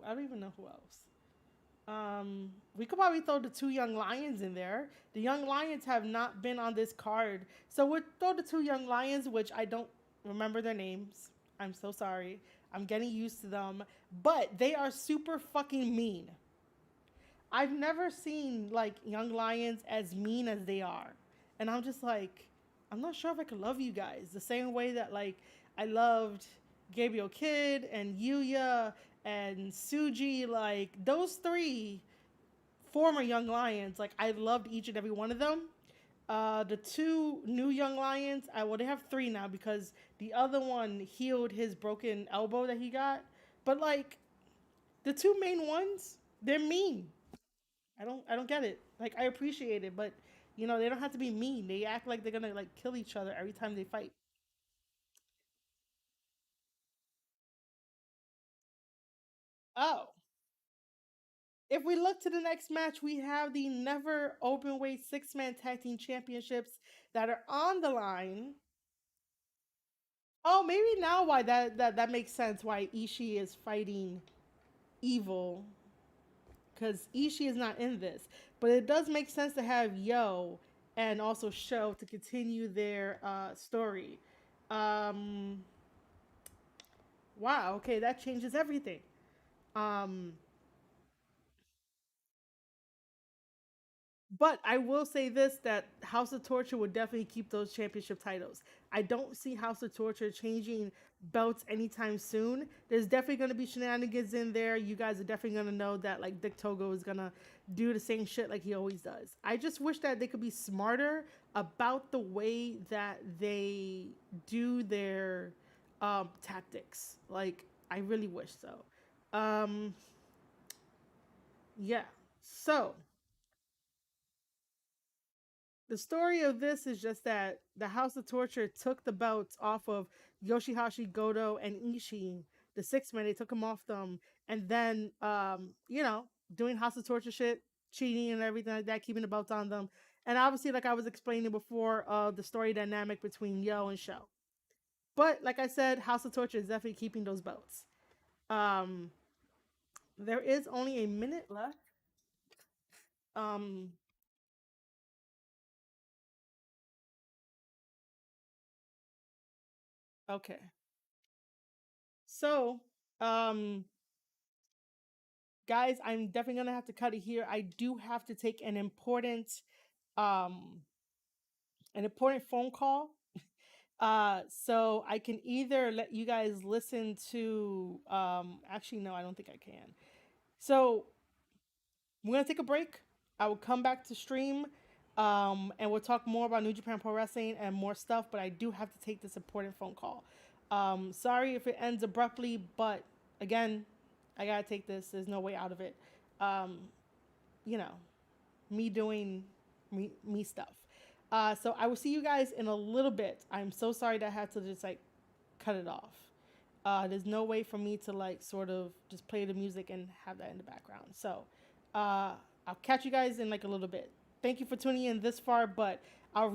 I don't even know who else. We could probably throw the two young lions in there. The young lions have not been on this card, so we'll throw the two young lions, which I don't remember their names. I'm so sorry. I'm getting used to them, but they are super fucking mean. I've never seen like young lions as mean as they are, and I'm just like, I'm not sure if I could love you guys the same way that like I loved Gabriel Kidd and Yuya and Suji. Like those three former young lions, like I loved each and every one of them. The two new young lions, well, they have three now because the other one healed his broken elbow that he got. But like the two main ones, they're mean. I don't get it. Like I appreciate it, but they don't have to be mean. They act like they're gonna like kill each other every time they fight. Oh, if we look to the next match, we have the never open weight six-man tag team championships that are on the line. Oh, maybe now why that makes sense why Ishii is fighting evil because Ishii is not in this. But it does make sense to have Yo and also Show to continue their story. Um, wow, okay, that changes everything. Um, But I will say this that House of Torture would definitely keep those championship titles. I don't see House of Torture changing belts anytime soon. There's definitely going to be shenanigans in there. You guys are definitely going to know that like Dick Togo is going to do the same shit like he always does. I just wish that they could be smarter about the way that they do their tactics. Like I really wish so. Um, yeah. So the story of this is just that the House of Torture took the belts off of Yoshihashi, Goto, and Ishii. The six men, they took them off them, and then doing House of Torture shit, cheating and everything like that, keeping the belts on them. And obviously, like I was explaining before, the story dynamic between Yo and Sho. But like I said, House of Torture is definitely keeping those belts. Um, there is only a minute left. Um, okay. So, um, guys, I'm definitely gonna have to cut it here. I do have to take um, an important phone call. So I can either let you guys listen to, actually, no, I don't think I can. So we're gonna take a break. I will come back to stream, and we'll talk more about New Japan Pro Wrestling and more stuff. But I do have to take this important phone call. Sorry if it ends abruptly, but again, I gotta take this. There's no way out of it. Um, you know, me doing me stuff. So I will see you guys in a little bit. I'm so sorry that I had to just like cut it off. There's no way for me to like sort of just play the music and have that in the background. So uh, I'll catch you guys in like a little bit. Thank you for tuning in this far, but I'll